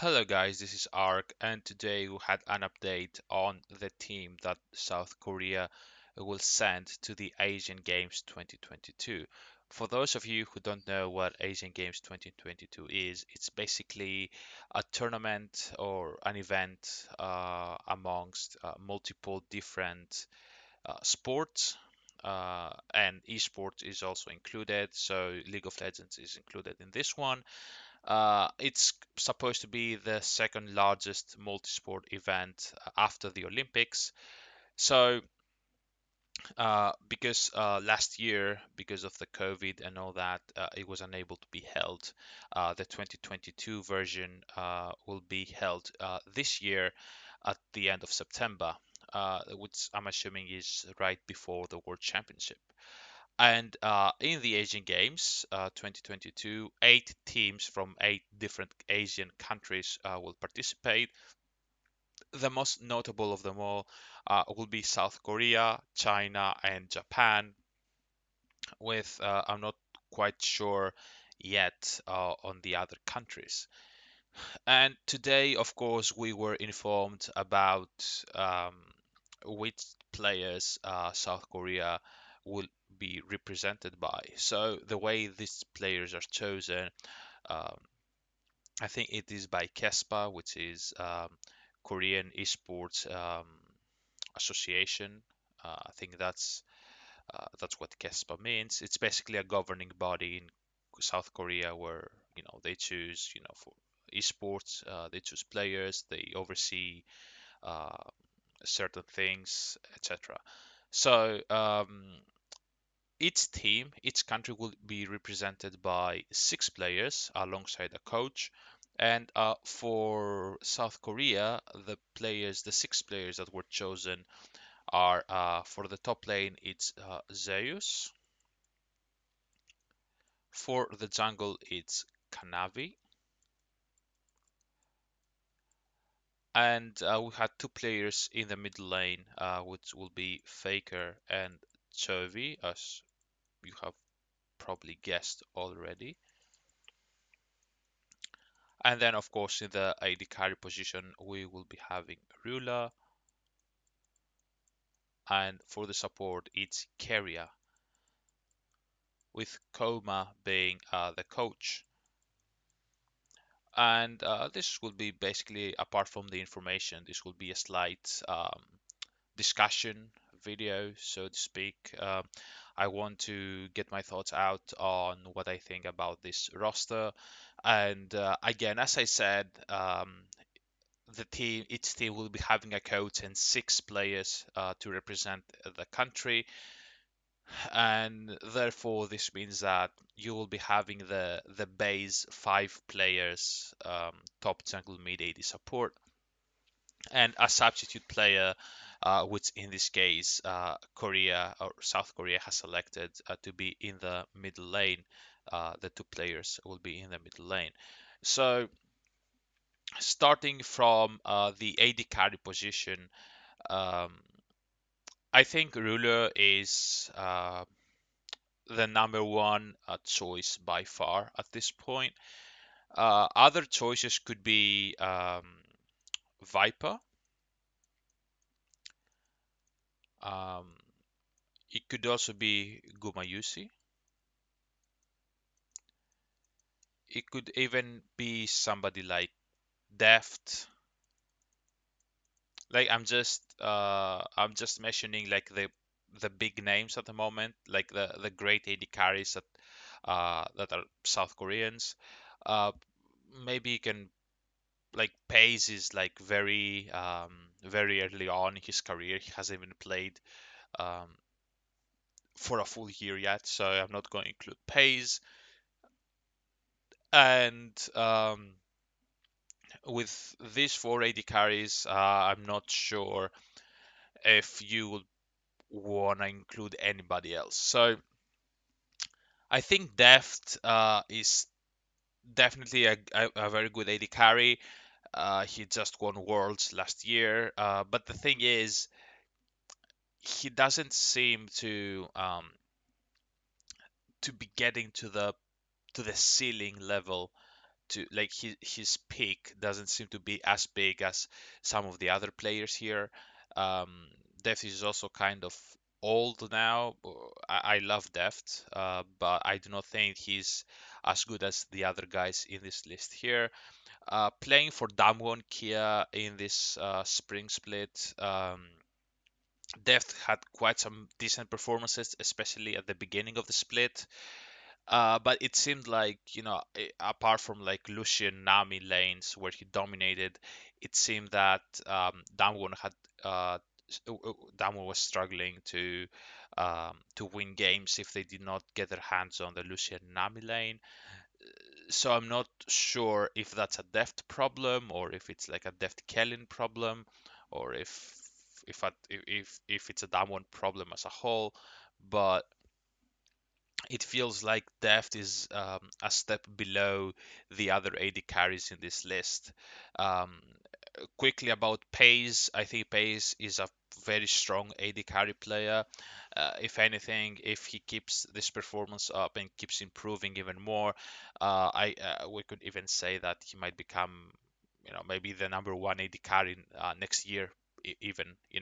Hello guys, this is Ark, and today we had an update on the team that South Korea will send to the Asian Games 2022. For those of you who don't know what Asian Games 2022 is, it's basically a tournament or an event amongst multiple different sports. And esports is also included, so League of Legends is included in this one. It's supposed to be the second largest multi-sport event after the Olympics. So, because last year, because of the COVID and all that, it was unable to be held. The 2022 version will be held this year at the end of September, which I'm assuming is right before the World Championship. And in the Asian Games 2022, 8 teams from 8 different Asian countries will participate. The most notable of them all will be South Korea, China, and Japan, with I'm not quite sure yet on the other countries. And today, of course, we were informed about um, which players South Korea will be represented by. So the way these players are chosen, um, I think it is by KESPA, which is Korean Esports Association. I think that's what KESPA means. It's basically a governing body in South Korea where they choose for esports, they choose players, they oversee uh, certain things, etc. So each country will be represented by 6 players alongside a coach. And for South Korea, the 6 players that were chosen are for the top lane, it's Zeus. For the jungle, it's Kanavi. And we had 2 players in the middle lane, which will be Faker and Chovy, as you have probably guessed already. And then, of course, in the AD carry position, we will be having Rula. And for the support, it's Keria, with Koma being the coach. And this will be basically, apart from the information, this will be a slight discussion video, so to speak. I want to get my thoughts out on what I think about this roster. And again, as I said, each team will be having a coach and 6 players to represent the country, and therefore this means that you will be having the base 5 players, top jungle, mid AD support, and a substitute player, which in this case Korea or South Korea has selected to be in the middle lane. The 2 players will be in the middle lane. So starting from the AD carry position, um, I think Ruler is the number one choice by far at this point. Other choices could be Viper. Um, it could also be Gumayusi. It could even be somebody like Deft. Like I'm just mentioning like the big names at the moment, like the great AD carries that are South Koreans. Uh, Maybe you can, like, Pace is like very early on in his career. He hasn't even played um, for a full year yet, so I'm not going to include Pace. And with these 4 AD carries, I'm not sure if you would want to include anybody else. So I think Deft is definitely a very good AD carry. He just won Worlds last year, but the thing is, he doesn't seem to be getting to the ceiling level to like his peak doesn't seem to be as big as some of the other players here. Um, Deft is also kind of old now. I love Deft, but I do not think he's as good as the other guys in this list here. Playing for Damwon Kia in this spring split. Deft had quite some decent performances, especially at the beginning of the split. But it seemed like, apart from like Lucian Nami lanes where he dominated, it seemed that Damwon had uh, Damwon was struggling to win games if they did not get their hands on the Lucian Nami lane. So I'm not sure if that's a Deft problem or if it's like a Deft Kellen problem or if it's a Damwon problem as a whole. But it feels like Deft is a step below the other AD carries in this list. Um, Quickly about Pace, I think Pace is a very strong AD carry player. If anything, if he keeps this performance up and keeps improving even more, I we could even say that he might become, maybe the number one AD carry next year, even. He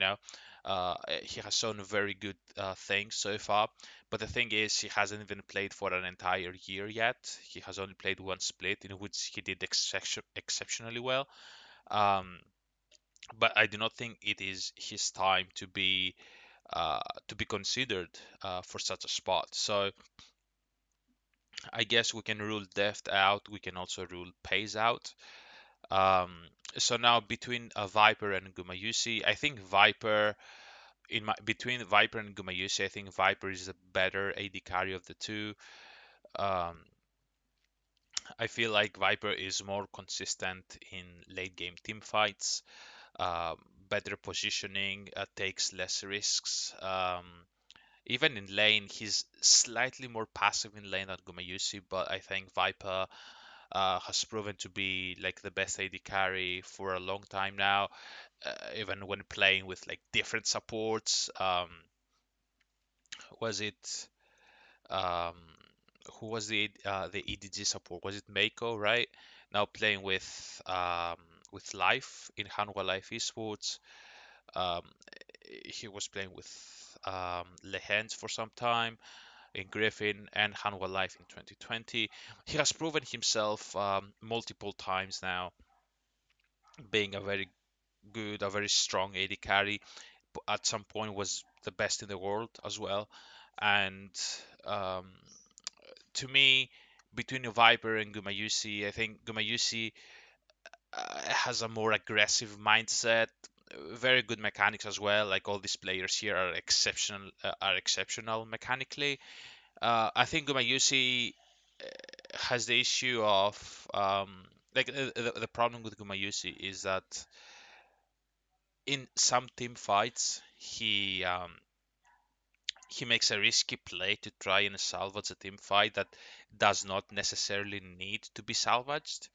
has shown very good things so far. But the thing is, he hasn't even played for an entire year yet. He has only played one split in which he did exceptionally well. Um, but I do not think it is his time to be considered for such a spot. So I guess we can rule Deft out. We can also rule Pace out. Um, so now between Viper and Gumayusi, I think Viper between Viper and Gumayusi, I think Viper is the better AD carry of the two. Um, I feel like Viper is more consistent in late game team fights, uh, better positioning, takes less risks. Even in lane, he's slightly more passive in lane than Gumayusi, but I think Viper has proven to be like the best AD carry for a long time now. Even when playing with like different supports, was it um, who was the EDG support? Was it Mako, right? Now playing with Life in Hanwha Life Esports. Um, he was playing with Lehens for some time in Griffin and Hanwha Life in 2020. He has proven himself multiple times now, being a very good, a very strong AD carry. At some point was the best in the world as well. And um, to me, between Viper and Gumayusi, I think Gumayusi has a more aggressive mindset, very good mechanics as well. Like all these players here are exceptional mechanically. I think Gumayusi has the issue of the problem with Gumayusi is that in some team fights he makes a risky play to try and salvage a team fight that does not necessarily need to be salvaged.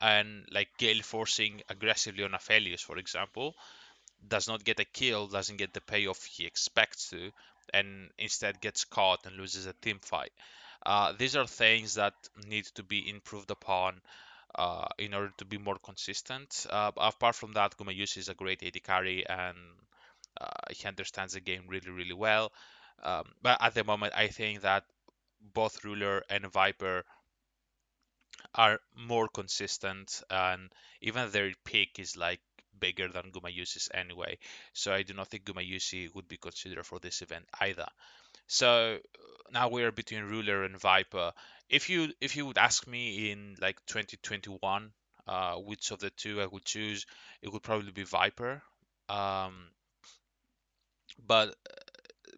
And like Gale forcing aggressively on Aphelios, for example, does not get a kill, doesn't get the payoff he expects to, and instead gets caught and loses a team fight. These are things that need to be improved upon in order to be more consistent. Apart from that, Gumayusi is a great AD carry and he understands the game really, really well. But at the moment, I think that both Ruler and Viper are more consistent, and even their peak is like bigger than Gumayusi's anyway. So I do not think Gumayusi would be considered for this event either. So now we're between Ruler and Viper. If you would ask me in like 2021, which of the two I would choose, it would probably be Viper. Um, but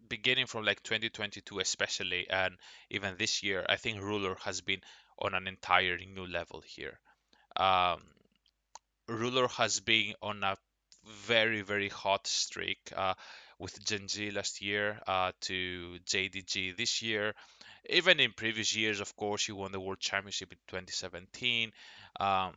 beginning from like 2022 especially, and even this year, I think Ruler has been on an entirely new level here. Um, Ruler has been on a very, very hot streak with Gen G last year to JDG this year. Even in previous years, of course, he won the World Championship in 2017. Um,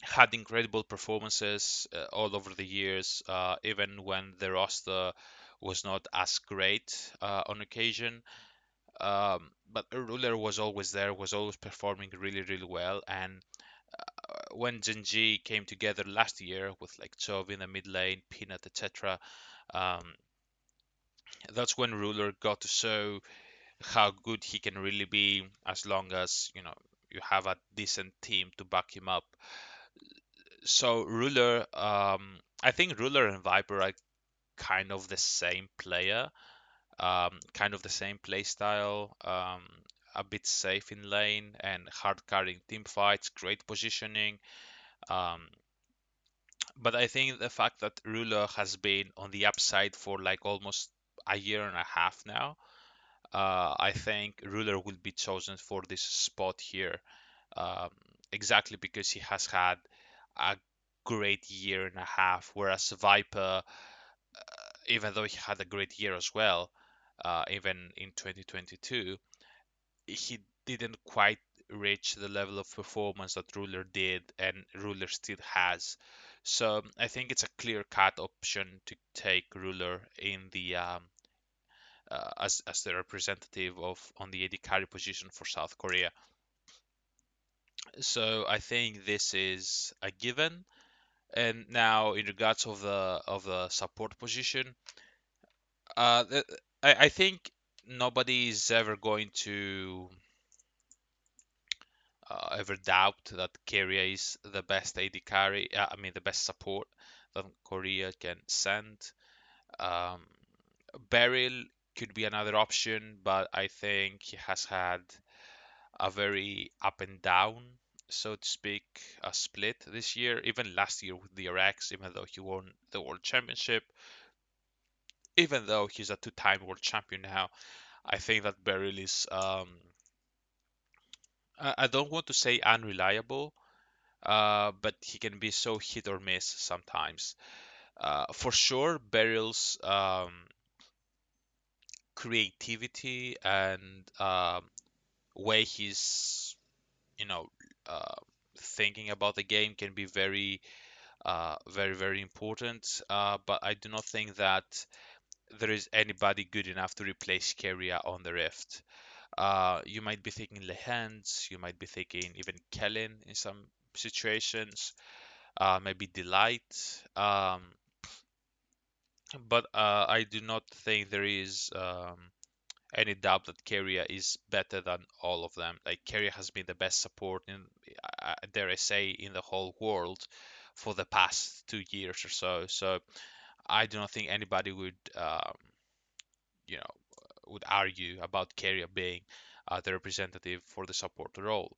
had incredible performances all over the years, even when the roster was not as great on occasion. But Ruler was always there, was always performing really, really well. And when Gen.G came together last year with like Chove in the mid lane, Peanut, etc., um, that's when Ruler got to show how good he can really be as long as you have a decent team to back him up. So Ruler, I think Ruler and Viper are kind of the same player, kind of the same play style, a bit safe in lane and hard carrying team fights, great positioning. Um, but I think the fact that Ruler has been on the upside for like almost a year and a half now, I think Ruler will be chosen for this spot here, um, exactly because he has had a great year and a half, whereas Viper, even though he had a great year as well, even in 2022, he didn't quite reach the level of performance that Ruler did, and Ruler still has. So I think it's a clear-cut option to take Ruler in the as the representative of on the AD carry position for South Korea. So I think this is a given. And now in regards of the support position, uh, th- I think nobody is ever going to ever doubt that Keria is the best AD carry. I mean the best support that Korea can send. Um, Beryl could be another option, but I think he has had a very up and down, so to speak, a split this year. Even last year with DRX, even though he won the World Championship, even though he's a two-time World Champion now, I think that Beryl is, I don't want to say unreliable, but he can be so hit or miss sometimes. For sure, Beryl's creativity and way he's, you know, uh, thinking about the game can be very, very important. But I do not think that there is anybody good enough to replace Keria on the Rift. You might be thinking Lehends, you might be thinking even Kellen in some situations, maybe Delight. But I do not think there is any doubt that Keria is better than all of them. Like Keria has been the best support in, dare I say, in the whole world for the past 2 years or so. So I do not think anybody you know, would argue about Keria being the representative for the support role.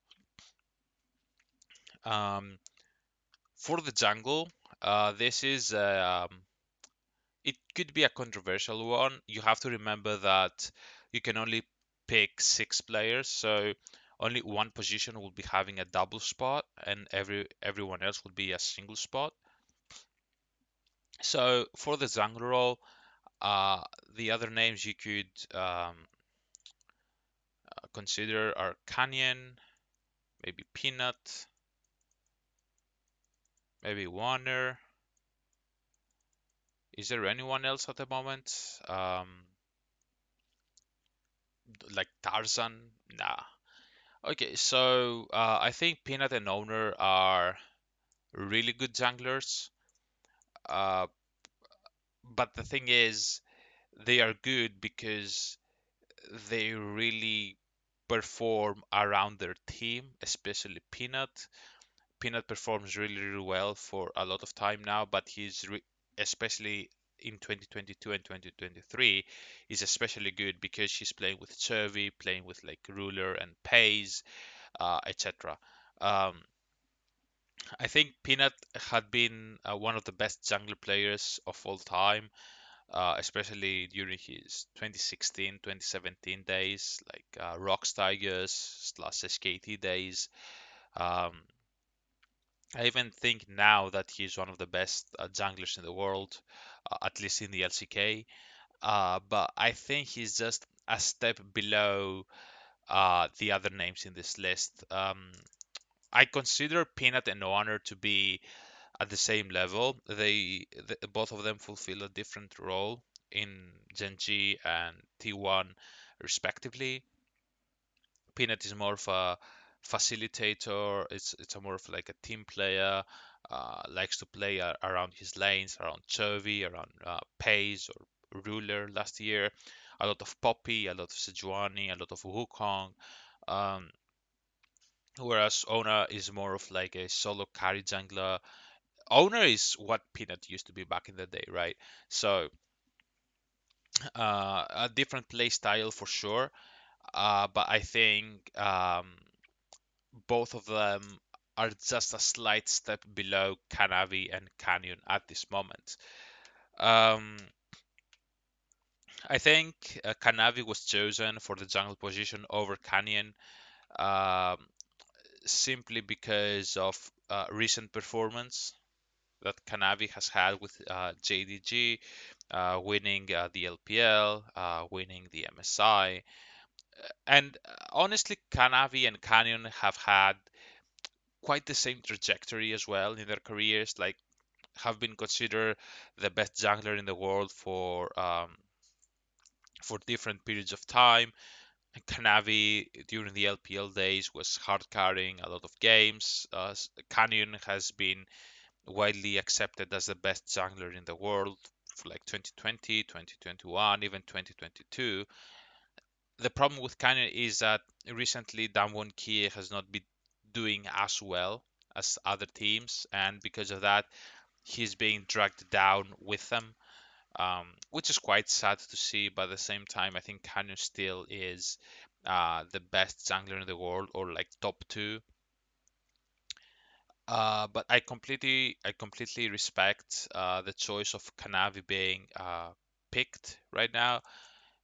Um, for the jungle, this is it could be a controversial one. You have to remember that you can only pick 6 players, so only one position will be having a double spot, and everyone else will be a single spot. So for the jungle role, the other names you could consider are Canyon, maybe Peanut, maybe Warner. Is there anyone else at the moment? Like Tarzan? Nah. Okay, so I think Peanut and Owner are really good junglers. Uh, but the thing is, they are good because they really perform around their team, especially Peanut. Peanut performs really, really well for a lot of time now, but especially in 2022 and 2023, is especially good because she's playing with Chervy, playing with like Ruler and Pace, etc. Um, I think Peanut had been one of the best jungler players of all time, especially during his 2016, 2017 days, like Rocks Tigers slash SKT days. Um, I even think now that he's one of the best junglers in the world, at least in the LCK. But I think he's just a step below the other names in this list. I consider Peanut and Honor to be at the same level. Both of them fulfill a different role in Gen G and T1 respectively. Peanut is more of a facilitator. It's a more of like a team player. Likes to play around his lanes, around Chovy, around Pace or Ruler last year. A lot of Poppy, a lot of Sejuani, a lot of Wukong. Um, Whereas Owner is more of like a solo carry jungler. Owner is what Peanut used to be back in the day, right? So a different play style for sure. But I think both of them are just a slight step below Canavi and Canyon at this moment. Um, I think Canavi was chosen for the jungle position over Canyon um, simply because of recent performance that Canavi has had with JDG, winning the LPL, winning the MSI. And honestly, Canavi and Canyon have had quite the same trajectory as well in their careers. Like, have been considered the best jungler in the world for different periods of time. Kanavi during the LPL days was hard carrying a lot of games. Canyon has been widely accepted as the best jungler in the world for like 2020, 2021, even 2022. The problem with Canyon is that recently Damwon Kie has not been doing as well as other teams, and because of that, he's being dragged down with them, which is quite sad to see. But at the same time, I think Canyon still is the best jungler in the world, or like top two. But I completely respect the choice of Kanavi being picked right now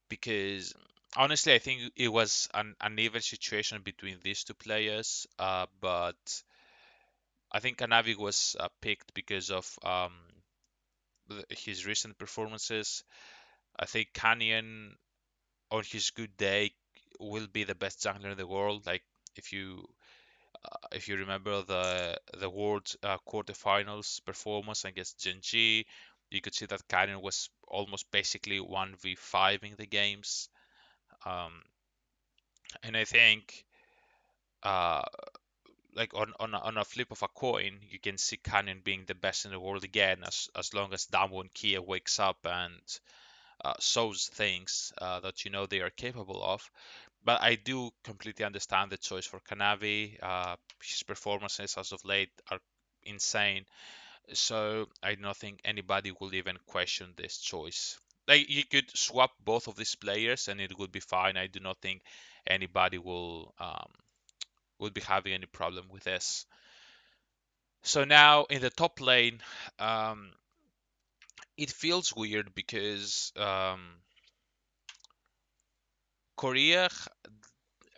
because honestly, I think it was an uneven situation between these two players. But I think Kanavi was picked because of his recent performances. I think Canyon on his good day will be the best jungler in the world. Like if you if you remember the World quarterfinals performance against Genji, you could see that Canyon was almost basically 1v5 in the games. Um, and I think uh, like on a flip of a coin, you can see Canyon being the best in the world again as long as Damwon Kia wakes up and shows things that you know they are capable of. But I do completely understand the choice for Kanavi. His performances as of late are insane, so I don't think anybody will even question this choice. Like you could swap both of these players and it would be fine. I do not think anybody will be having any problem with this. So now in the top lane, um, it feels weird because Korea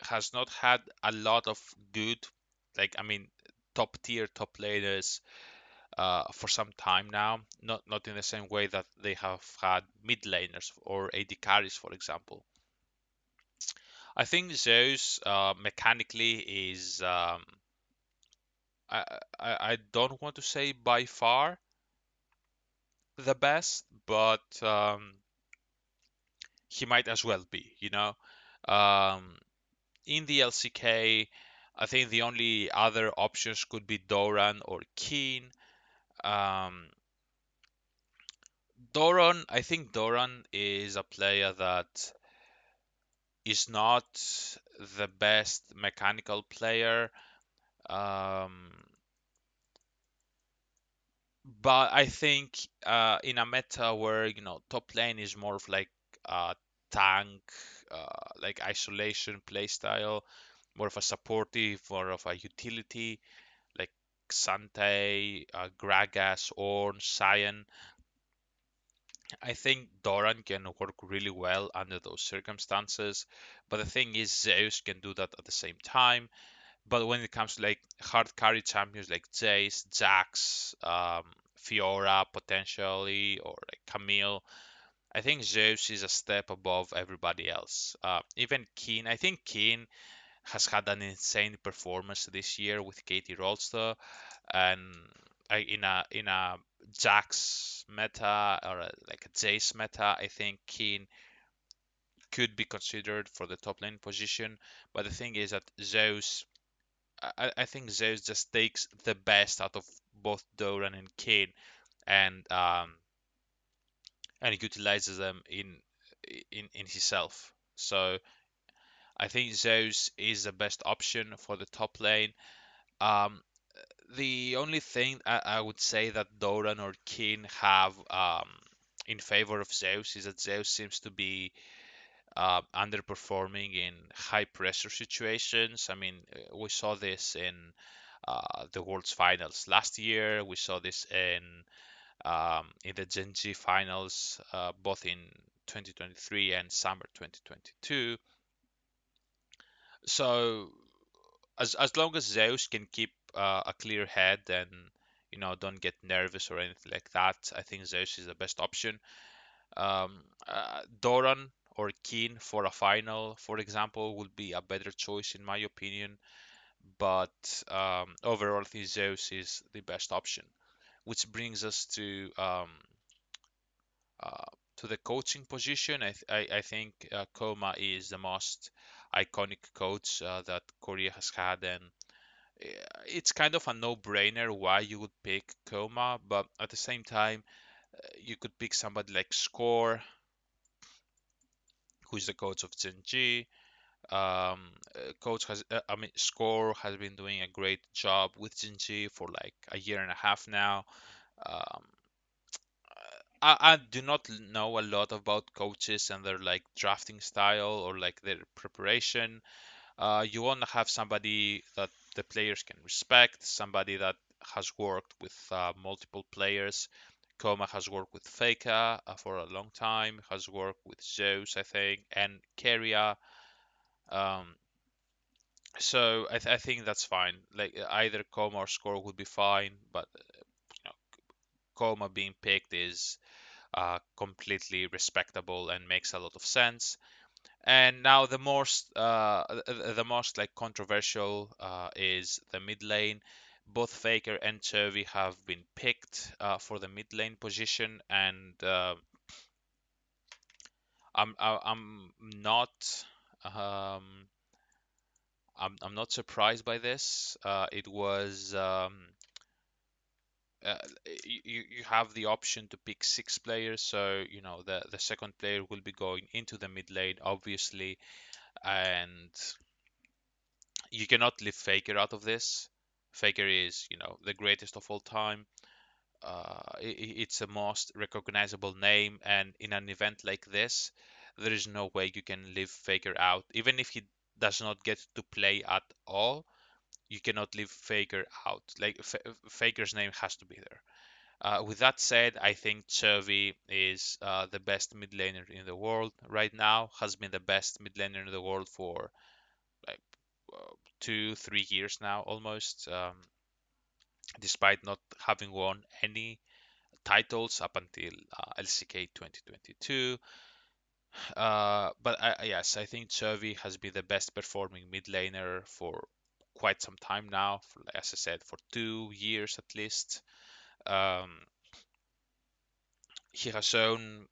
has not had a lot of good, like I mean, top tier top laners for some time now. Not in the same way that they have had mid laners or AD carries, for example. I think Zeus mechanically is I don't want to say by far the best, but he might as well be. Um, in the LCK, I think the only other options could be Doran or Keen. Um, I think Doran is a player that is not the best mechanical player, um, but I think in a meta where top lane is more of like a tank, like isolation playstyle, more of a supportive, more of a utility, like Sante, Gragas, Ornn, Sion. I think Doran can work really well under those circumstances, but the thing is, Zeus can do that at the same time. But when it comes to like hard carry champions like Jace, Jax, Fiora potentially, or like Camille, I think Zeus is a step above everybody else. Even Keen, I think Keen has had an insane performance this year with Katie Rolster, and in a Jax meta or like a Jace meta, I think Keen could be considered for the top lane position. But the thing is that Zeus, I think Zeus just takes the best out of both Doran and Kane, and and utilizes them in himself. So I think Zeus is the best option for the top lane. Um, the only thing I would say that Doran or Kane have in favor of Zeus is that Zeus seems to be underperforming in high pressure situations. I mean, we saw this in the World's Finals last year. We saw this in the Gen G Finals, both in 2023 and summer 2022. So as long as Zeus can keep a clear head and don't get nervous or anything like that, I think Zeus is the best option. Doran or Keen for a final, for example, would be a better choice in my opinion. But overall, I think Zeus is the best option, which brings us uh, to the coaching position. I think Koma is the most iconic coach that Korea has had, and it's kind of a no-brainer why you would pick Koma, but at the same time, you could pick somebody like Score, who's the coach of Zenji. I mean, Score has been doing a great job with Zenji for like a year and a half now. Um, I do not know a lot about coaches and their like drafting style or like their preparation. You want to have somebody that the players can respect, somebody that has worked with multiple players. Koma has worked with Faker for a long time, has worked with Zeus, I think, and Keria. Um, so I think that's fine. Like either Koma or Score would be fine, but you know, Koma being picked is completely respectable and makes a lot of sense. And now the most like controversial is the mid lane. Both Faker and Chovy have been picked for the mid lane position, and I'm not um, I'm not surprised by this. It was uh, you have the option to pick six players, so the second player will be going into the mid lane, obviously, and you cannot leave Faker out of this. Faker is, the greatest of all time. It's the most recognizable name, and in an event like this, there is no way you can leave Faker out. Even if he does not get to play at all, you cannot leave Faker out. Like Faker's name has to be there. With that said, I think Chovy is the best mid laner in the world right now. Has been the best mid laner in the world for like 2, 3 years now, almost. Despite not having won any titles up until LCK 2022. But yes, I think Chovy has been the best performing mid laner for quite some time now. As I said, for 2 years at least. Um, he has shown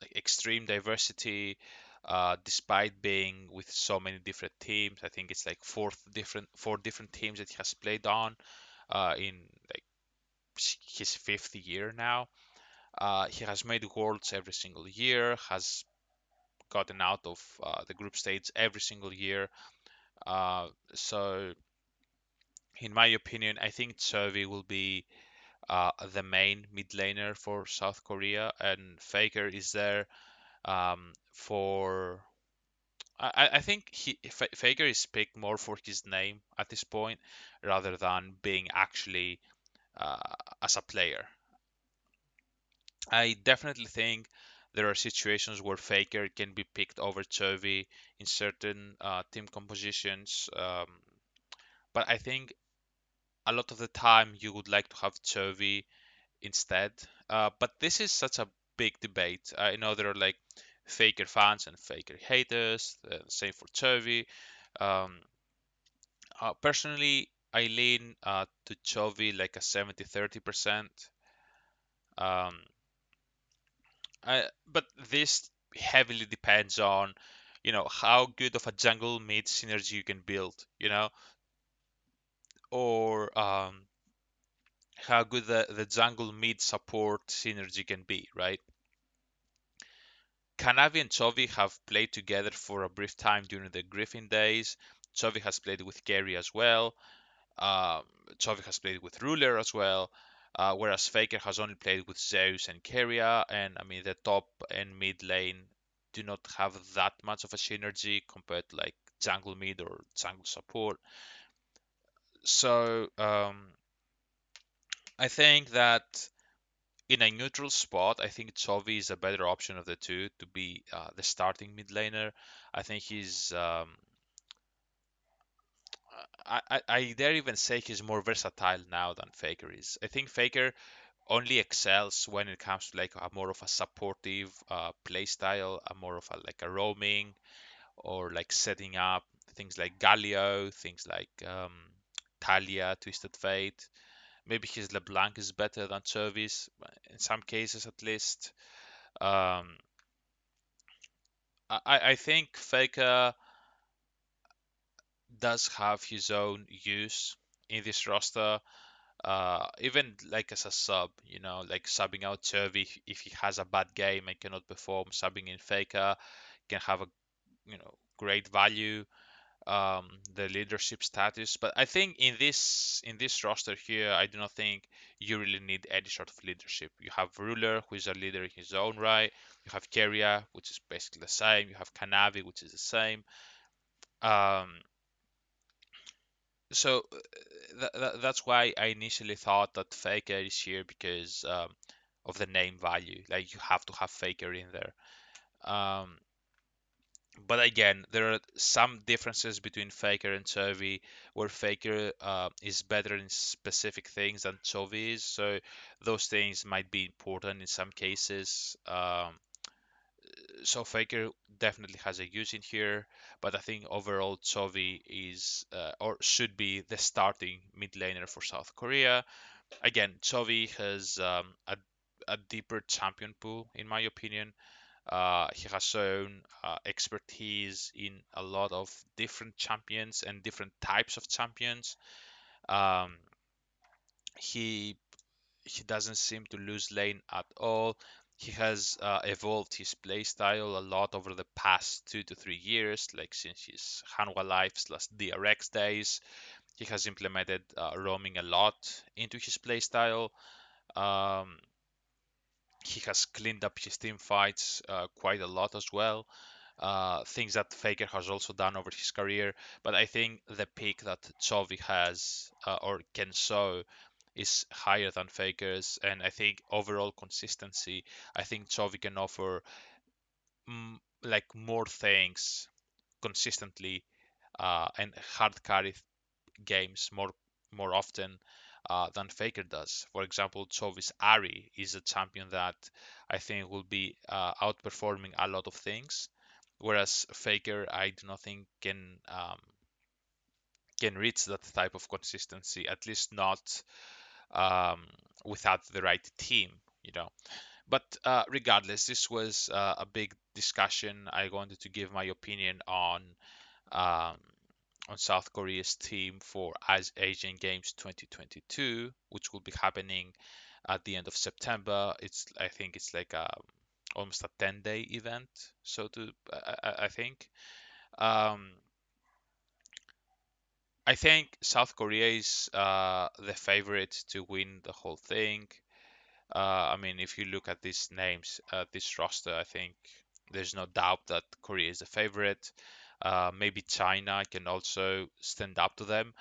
like extreme diversity, despite being with so many different teams. I think it's like four different teams that he has played on in like his fifth year now. He has made worlds every single year, has gotten out of the group stage every single year. So, in my opinion, I think Chovy will be the main mid laner for South Korea, and Faker is there for. I think Faker is picked more for his name at this point rather than being actually as a player. I definitely think there are situations where Faker can be picked over Chovy in certain team compositions, but I think a lot of the time you would like to have Chovy instead. But this is such a big debate. I know there are like Faker fans and Faker haters. Same for Chovy. Um, Personally, I lean to Chovy like a 70-30%. Um, but this heavily depends on, how good of a jungle mid synergy you can build, or how good the jungle mid support synergy can be, right? Kanavi and Chovy have played together for a brief time during the Griffin days. Chovy has played with Kerry as well. Um, Chovy has played with Ruler as well. Whereas Faker has only played with Zeus and Keria, and I mean the top and mid lane do not have that much of a synergy compared to like jungle mid or jungle support. So I think that in a neutral spot, I think Chovy is a better option of the two to be the starting mid laner. I think he's I dare even say he's more versatile now than Faker is. I think Faker only excels when it comes to like a more of a supportive play style, a more of a like a roaming or like setting up things like Galio, things like Talia, Twisted Fate. Maybe his LeBlanc is better than Chovy's in some cases at least. Um, I think Faker does have his own use in this roster. Even like as a sub, like subbing out Chovy if he has a bad game and cannot perform, subbing in Faker can have a great value. The leadership status, but I think in this roster here, I do not think you really need any sort of leadership. You have Ruler, who is a leader in his own right. You have Keria, which is basically the same. You have Kanavi, which is the same. Um, so that's why I initially thought that Faker is here because of the name value. Like you have to have Faker in there. Um, but again, there are some differences between Faker and Chovy, where Faker is better in specific things than Chovy is. So those things might be important in some cases. So Faker definitely has a use in here, but I think overall Chovy is or should be the starting mid laner for South Korea. Again, Chovy has a deeper champion pool, in my opinion. He has shown expertise in a lot of different champions and different types of champions. Um, he he doesn't seem to lose lane at all. He has evolved his playstyle a lot over the past 2 to 3 years, like since his Hanwha Life slash DRX days. He has implemented roaming a lot into his playstyle. Um, he has cleaned up his team fights quite a lot as well. Things that Faker has also done over his career. But I think the peak that Chovy has or can show is higher than Faker's, and I think overall consistency, I think Chovy can offer like more things consistently and hard carry games more often than Faker does. For example, Chovis Ari is a champion that I think will be outperforming a lot of things, whereas Faker I do not think can reach that type of consistency, at least not um, without the right team, you know. But regardless, this was a big discussion. I wanted to give my opinion um, on South Korea's team for Asian Games 2022, which will be happening at the end of September. I think it's like almost a 10-day event. So I think. Um, I think South Korea is the favorite to win the whole thing. I mean, if you look at these names, this roster, I think there's no doubt that Korea is the favorite. Maybe China can also stand up to them.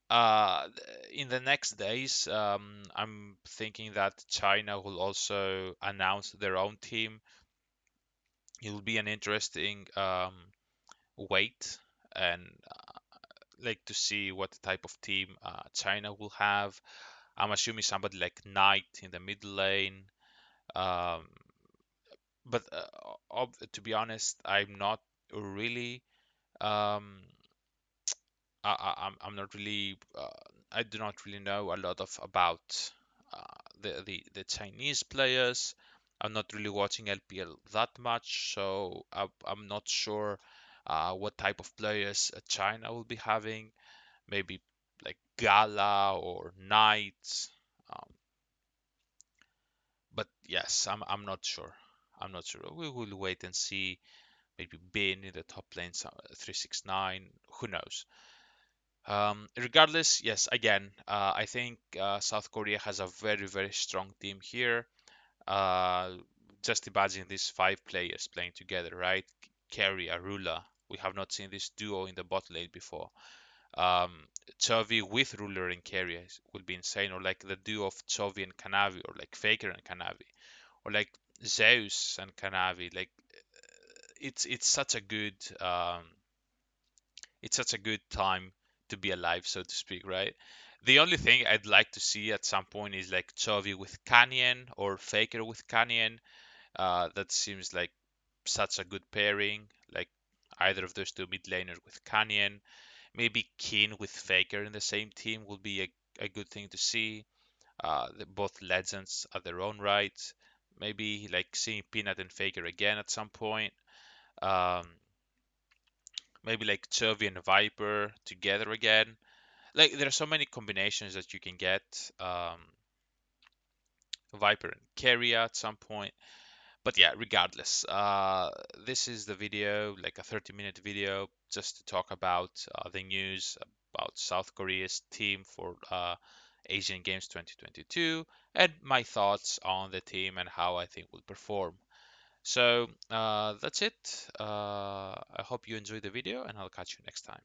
Uh, in the next days, I'm thinking that China will also announce their own team. It will be an interesting wait and like to see what type of team China will have. I'm assuming somebody like Knight in the middle lane. Um, but to be honest, I'm not really um, I'm not really I do not really know a lot of about the Chinese players. I'm not really watching LPL that much, so I'm not sure what type of players China will be having. Maybe like Gala or Knights. Um, but yes, I'm not sure. I'm not sure. We will wait and see. Maybe Bin in the top lane, 369. Who knows? Regardless, yes, again, I think South Korea has a very, very strong team here. Uh, just imagine these five players playing together, right? Carry, Arula. We have not seen this duo in the bot lane before. Um, Chovy with Ruler and Carry would be insane, or like the duo of Chovy and Kanavi, or like Faker and Kanavi, or like Zeus and Kanavi. Like it's such a good it's such a good time to be alive, so to speak, right? The only thing I'd like to see at some point is like Chovy with Canyon or Faker with Canyon. That seems like such a good pairing. Like either of those two mid laners with Canyon. Maybe Keen with Faker in the same team would be a good thing to see. Both legends at their own right. Maybe like seeing Peanut and Faker again at some point. Um, maybe like Chovy and Viper together again. Like there are so many combinations that you can get. Viper and Keria at some point. But yeah, regardless, this is the video, like a 30-minute video, just to talk about the news about South Korea's team for Asian Games 2022 and my thoughts on the team and how I think will perform. So that's it. I hope you enjoyed the video, and I'll catch you next time.